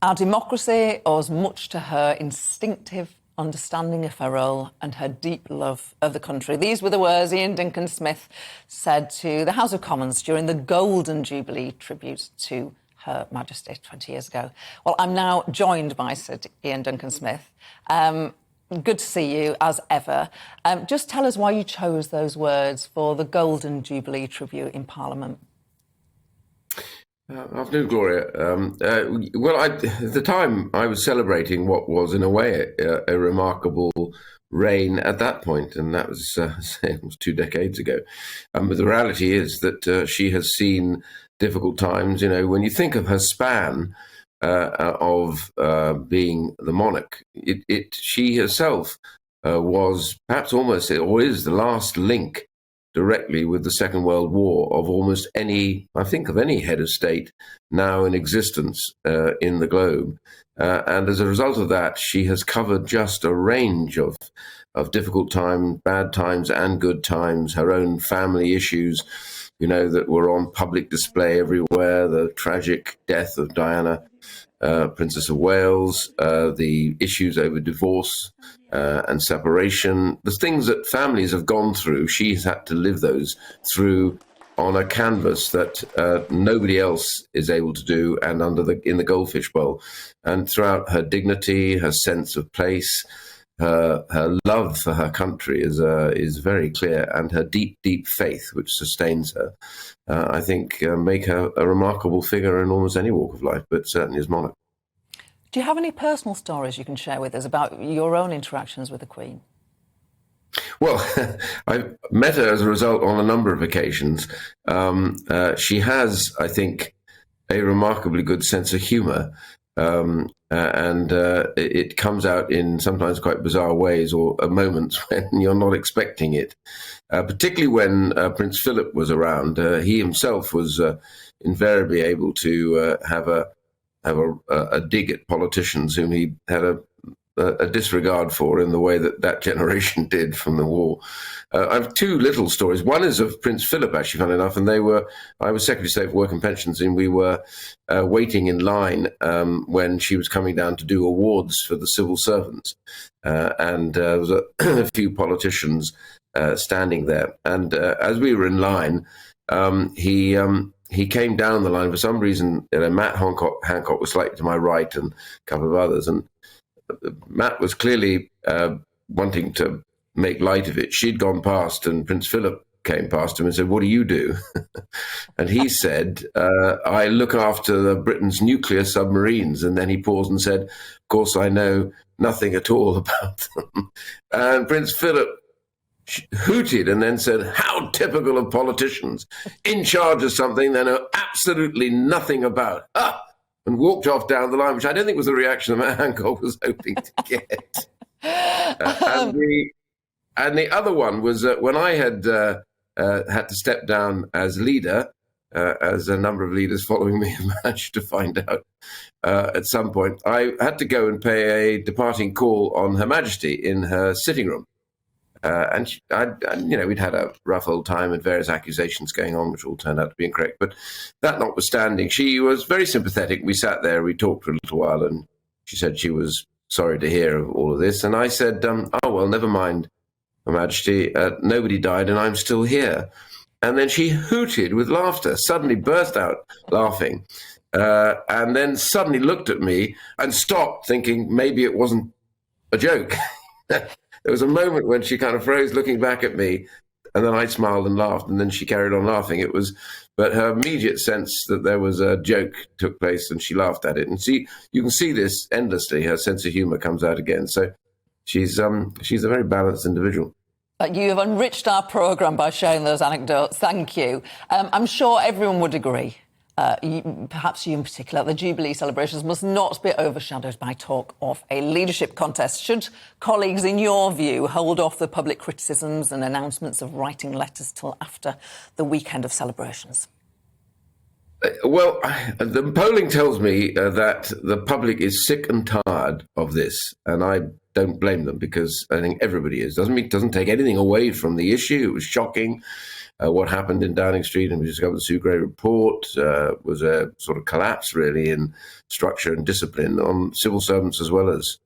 Our democracy owes much to her instinctive understanding of her role and her deep love of the country. These were the words Iain Duncan Smith said to the House of Commons during the Golden Jubilee tribute to Her Majesty 20 years ago. Well, I'm now joined by Sir Iain Duncan Smith. Good to see you, as ever. Just tell us why you chose those words for the Golden Jubilee tribute in Parliament. Afternoon, Gloria. At the time I was celebrating what was, in a way, a remarkable reign at that point, and that was, it was 2 decades ago. But the reality is that she has seen difficult times. You know, when you think of her span of being the monarch, she herself was perhaps almost, or is, the last link directly with the Second World War of almost any, I think, of any head of state now in existence in the globe. And as a result of that, she has covered just a range of difficult times, bad times and good times, her own family issues, you know, that were on public display everywhere, the tragic death of Diana, Princess of Wales, the issues over divorce and separation, the things that families have gone through. She's had to live those through on a canvas that nobody else is able to do, and in the goldfish bowl. And throughout, her dignity, her sense of place, her love for her country is very clear, and her deep, deep faith, which sustains her, I think make her a remarkable figure in almost any walk of life, but certainly as monarch. Do you have any personal stories you can share with us about your own interactions with the Queen? Well, I've met her as a result on a number of occasions. She has, I think, a remarkably good sense of humour. And it comes out in sometimes quite bizarre ways, or moments when you're not expecting it. Particularly when Prince Philip was around, he himself was invariably able to have a dig at politicians whom he had a disregard for, in the way that generation did from the war. I have 2 little stories. One is of Prince Philip, actually, funny enough, and I was Secretary of State for Work and Pensions, and we were waiting in line when she was coming down to do awards for the civil servants. And there was a few politicians standing there. And as we were in line, he came down the line for some reason. Matt Hancock was slightly to my right, and a couple of others, and Matt was clearly wanting to make light of it. She'd gone past, and Prince Philip came past him and said, "What do you do?" And he said, "I look after Britain's nuclear submarines." And then he paused and said, "Of course, I know nothing at all about them." And Prince Philip hooted and then said, "How typical of politicians, in charge of something they know absolutely nothing about." And walked off down the line, which I don't think was the reaction that Matt Hancock was hoping to get. And the other one was when I had had to step down as leader, as a number of leaders following me have managed to find out at some point. I had to go and pay a departing call on Her Majesty in her sitting room. And we'd had a rough old time and various accusations going on, which all turned out to be incorrect. But that notwithstanding, she was very sympathetic. We sat there, we talked for a little while, and she said she was sorry to hear of all of this. And I said, "Oh, well, never mind, Her Majesty. Nobody died, and I'm still here." And then she hooted with laughter, suddenly burst out laughing, and then suddenly looked at me and stopped, thinking maybe it wasn't a joke. There was a moment when she kind of froze, looking back at me, and then I smiled and laughed, and then she carried on laughing. But her immediate sense that there was a joke took place, and she laughed at it. And you can see this endlessly. Her sense of humour comes out again. So she's a very balanced individual. You have enriched our programme by sharing those anecdotes. Thank you. I'm sure everyone would agree, perhaps you in particular, the Jubilee celebrations must not be overshadowed by talk of a leadership contest. Should colleagues, in your view, hold off the public criticisms and announcements of writing letters till after the weekend of celebrations? Well, the polling tells me that the public is sick and tired of this, and I don't blame them, because I think everybody is. Doesn't take anything away from the issue. It was shocking. What happened in Downing Street and we discovered the Sue Gray report was a sort of collapse, really, in structure and discipline on civil servants as well as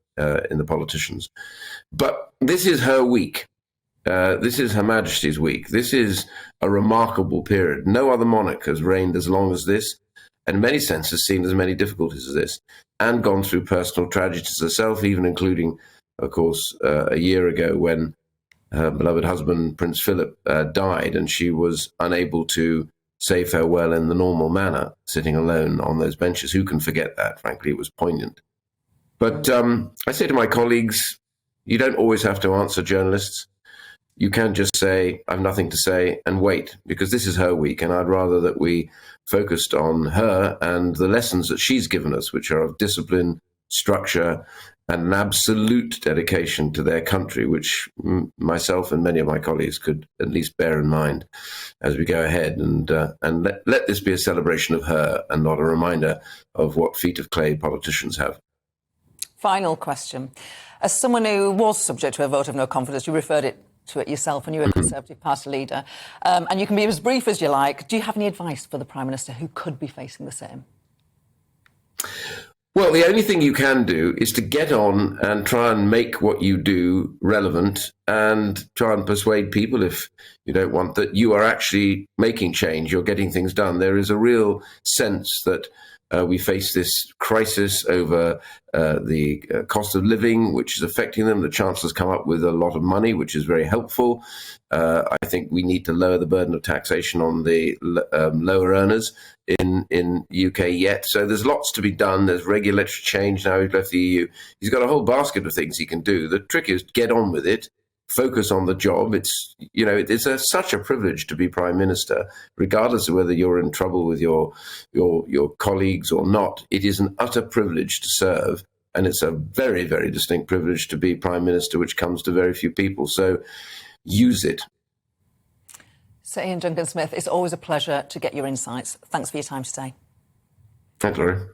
in the politicians. But this is her week. This is Her Majesty's week. This is a remarkable period. No other monarch has reigned as long as this, and in many senses seen as many difficulties as this, and gone through personal tragedies herself, even including, of course, a year ago when her beloved husband, Prince Philip, died, and she was unable to say farewell in the normal manner, sitting alone on those benches. Who can forget that? Frankly, it was poignant. But I say to my colleagues, you don't always have to answer journalists. You can just say, I've nothing to say, and wait, because this is her week, and I'd rather that we focused on her and the lessons that she's given us, which are of discipline, structure, and an absolute dedication to their country, which myself and many of my colleagues could at least bear in mind as we go ahead. And let this be a celebration of her and not a reminder of what feet of clay politicians have. Final question. As someone who was subject to a vote of no confidence, you referred to it yourself when you were a Conservative Party leader, and you can be as brief as you like. Do you have any advice for the Prime Minister who could be facing the same? Well, the only thing you can do is to get on and try and make what you do relevant and try and persuade people, if you don't want, that you are actually making change, you're getting things done. There is a real sense that we face this crisis over the cost of living, which is affecting them. The Chancellor's come up with a lot of money, which is very helpful. I think we need to lower the burden of taxation on the lower earners in UK yet. So there's lots to be done. There's regulatory change now. He's left the EU. He's got a whole basket of things he can do. The trick is get on with it. Focus on the job. It's such a privilege to be Prime Minister, regardless of whether you're in trouble with your colleagues or not. It is an utter privilege to serve, and it's a very, very distinct privilege to be Prime Minister, which comes to very few people. So use it. Sir Iain Duncan Smith, it's always a pleasure to get your insights. Thanks for your time today. Thanks, Laurie.